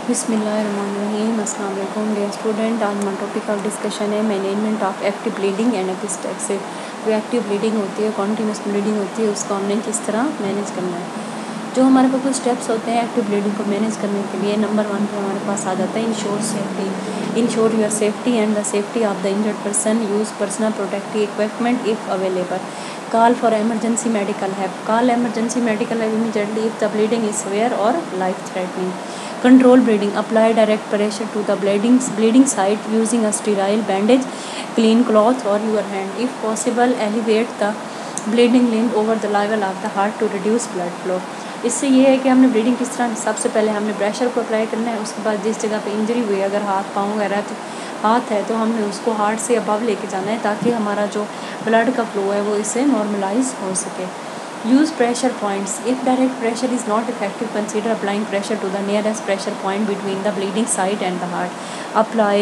बिस्मिल्लाहिर्रहमानिर्रहीम। अस्सलाम वालेकुम डियर स्टूडेंट। आज हमारा टॉपिक ऑफ डिस्कशन है management of active bleeding and epistaxis. जो एक्टिव ब्लीडिंग होती है, कॉन्टीन्यूस ब्लीडिंग होती है, उसको हमने किस तरह मैनेज करना है। जो हमारे पास कुछ स्टेप्स होते हैं एक्टिव ब्लीडिंग को मैनेज करने के लिए, नंबर 1 पे हमारे पास आ जाता है ensure safety. Ensure your safety and the safety of the injured person. Use personal protective equipment if available. Call for emergency medical help. Call emergency medical help immediately if the bleeding is severe और life threatening. Control bleeding. Apply direct pressure to the bleeding site using a sterile bandage, clean cloth or your hand. If possible, elevate the bleeding limb over the level of the heart to reduce blood flow. इससे ये है कि हमने bleeding किस तरह, सबसे पहले हमने प्रेशर को अप्लाई करना है। उसके बाद जिस जगह पे इंजरी हुई है, अगर हाथ पाँव वगैरह तो हाथ है तो हमने उसको हार्ट से अबव लेके जाना है ताकि हमारा जो ब्लड का फ्लो है वो इससे नॉर्मलाइज हो सके। Use pressure points. If direct pressure is not effective, consider applying pressure to the nearest pressure point between the bleeding site and the heart. Apply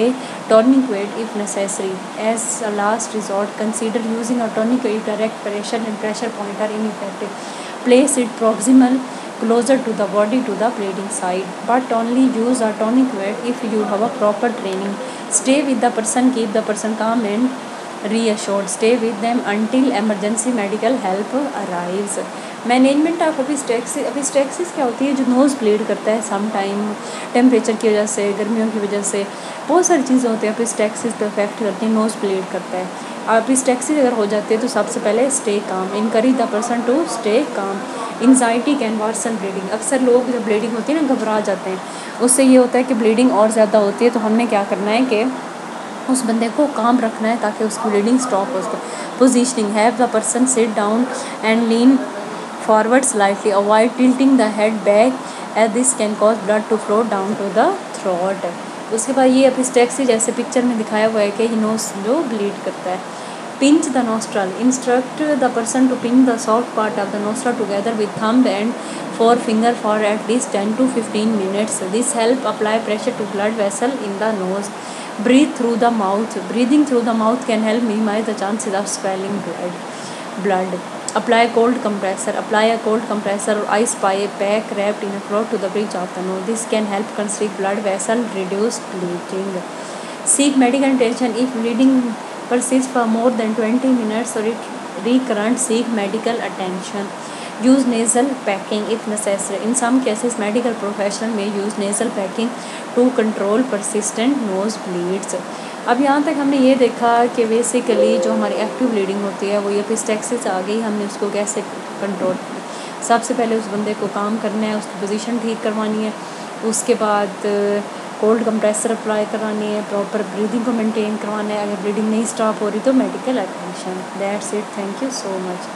tourniquet if necessary. As a last resort, consider using a tourniquet if direct pressure and pressure point are ineffective. Place it proximal closer to the body to the bleeding site, but only use a tourniquet if you have a proper training. Stay with the person, keep the person calm and reassured. Stay with them until emergency medical help arrives. Management of epistaxis. Epistaxis क्या होती है? जो nose bleed करता है some time, temperature की वजह से, गर्मियों की वजह से, बहुत सारी चीज़ें होती हैं एपिस्टैक्सिस पे अफेक्ट करती हैं, नोज़ ब्लीड करता है। एपिस्टैक्सिस अगर हो जाती है तो सबसे पहले stay calm. Encourage the person to stay calm. Anxiety can worsen bleeding. अक्सर लोग जब ब्लीडिंग होती है ना घबरा जाते हैं, उससे ये होता है कि ब्लीडिंग और ज़्यादा होती है। तो हमने क्या करना है कि उस बंदे को काम रखना है ताकि उसकी ब्लीडिंग स्टॉप हो सके। Positioning. Have the person sit down and lean forward slightly. Avoid tilting the head back as this can cause blood to flow down to the throat. उसके बाद ये एपिस्टैक्सिस जैसे पिक्चर में दिखाया हुआ है कि ये नोज जो ब्लीड करता है। Pinch the nostril. Instruct the person to pinch the soft part of the nostril together with thumb and forefinger for at least 10 to 15 minutes. This help apply pressure to blood vessel in the nose. Breathe through the mouth. Breathing through the mouth can help minimize the chances of swelling blood. Apply cold compressor. Apply a cold compressor or ice pack wrapped in a cloth to the bridge of the nose. This can help constrict blood vessel, reduce bleeding. Seek medical attention if bleeding persists for more than 20 minutes or it recurrent. Seek medical attention. Use nasal packing if necessary. In some cases, medical professional may use nasal packing to control persistent nose bleeds. अब यहाँ तक हमने ये देखा कि basically जो हमारी active bleeding होती है वो ये एपिस्टैक्सिस आ गई, हमने उसको कैसे कंट्रोल। सबसे पहले उस बंदे को काम करना है, उसकी पोजीशन ठीक करवानी है, उसके बाद कोल्ड कंप्रेसर अप्लाई करानी है, प्रॉपर ब्रीदिंग को मेंटेन करवाना है। अगर ब्लीडिंग नहीं स्टॉप हो रही तो medical attention. That's it. Thank you so much.